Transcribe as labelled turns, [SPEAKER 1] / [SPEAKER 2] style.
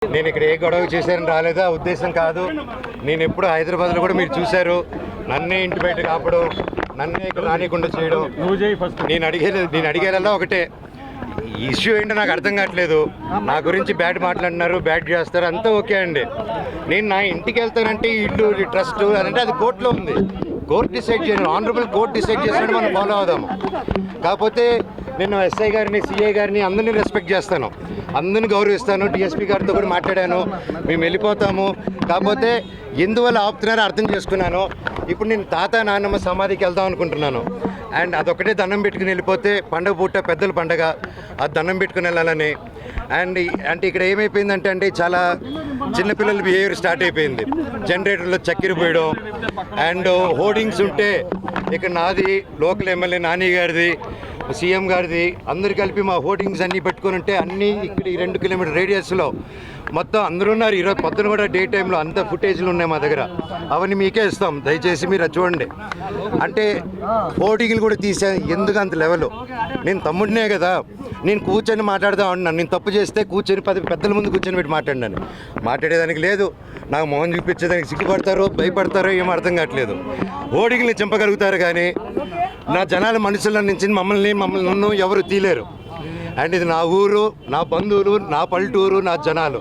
[SPEAKER 1] నేను ఇక్కడ ఏ గొడవ చేశారని రాలేదా ఉద్దేశం కాదు. నేను ఎప్పుడు హైదరాబాద్లో కూడా మీరు చూశారు, నన్నే ఇంటి బయట కాపడం, నన్నే ఇక్కడ రానికుండా చేయడం. నేను అడిగేలా ఒకటే, ఇష్యూ ఏంటో నాకు అర్థం కావట్లేదు. నా గురించి బ్యాడ్ మాట్లాడినారు, బ్యాడ్ చేస్తారు, అంతా ఓకే అండి. నేను నా ఇంటికి వెళ్తానంటే ఇల్లు ట్రస్ట్ అంటే అది కోర్టులో ఉంది. కోర్టు డిసైడ్ చేయను, ఆనరబుల్ కోర్టు డిసైడ్ చేసినట్టు మనం ఫాలో అవుదాము. కాకపోతే నేను ఎస్ఐ గారిని, సిఐ గారిని అందరినీ రెస్పెక్ట్ చేస్తాను, అందరిని గౌరవిస్తాను. డిఎస్పీ గారితో కూడా మాట్లాడాను, మేము వెళ్ళిపోతాము. కాకపోతే ఎందువల్ల ఆపుతున్నారో అర్థం చేసుకున్నాను. ఇప్పుడు నేను తాత నాన్నమ్మ సమాధికి వెళ్దాం అనుకుంటున్నాను. అండ్ అదొకటే దండం పెట్టుకుని వెళ్ళిపోతే, పండగ పూట పెద్దల పండగ, అది దండం పెట్టుకుని వెళ్ళాలని. అండ్ అంటే ఇక్కడ ఏమైపోయిందంటే అండి, చాలా చిన్నపిల్లల బిహేవియర్ స్టార్ట్ అయిపోయింది. జనరేటర్లో చక్కెర పోయడం అండ్ హోర్డింగ్స్ ఉంటే ఇక్కడ నాది, లోకల్ ఎమ్మెల్యే నాని గారిది, సీఎం గారిది, అందరు కలిపి మా హోర్డింగ్స్ అన్నీ పెట్టుకొని ఉంటే అన్నీ ఇక్కడ ఈ 2 కిలోమీటర్ రేడియస్లో మొత్తం అందరూ ఉన్నారు. ఈరోజు పొద్దున కూడా డే టైంలో అంత ఫుటేజ్లు ఉన్నాయి మా దగ్గర, అవన్నీ మీకే ఇస్తాం, దయచేసి మీరు అది చూడండి. అంటే హోర్డింగ్లు కూడా తీసే ఎందుకు అంత లెవెల్. నేను తమ్ముడినే కదా, నేను కూర్చొని మాట్లాడదాం అంటున్నాను. నేను తప్పు చేస్తే కూర్చొని 10 పెద్దల ముందు కూర్చొని పెట్టి మాట్లాడేదానికి లేదు. నాకు మొహం చూపించేదానికి సిగ్గుపడతారో భయపడతారో ఏం అర్థం కావట్లేదు. హోర్డింగ్ని చంపగలుగుతారు కానీ నా జనాల మనుషుల నుంచి మమ్మల్ని నన్ను ఎవరు తీలేరు. అండ్ ఇది నా ఊరు, నా బంధువులు, నా పల్లెటూరు, నా జనాలు.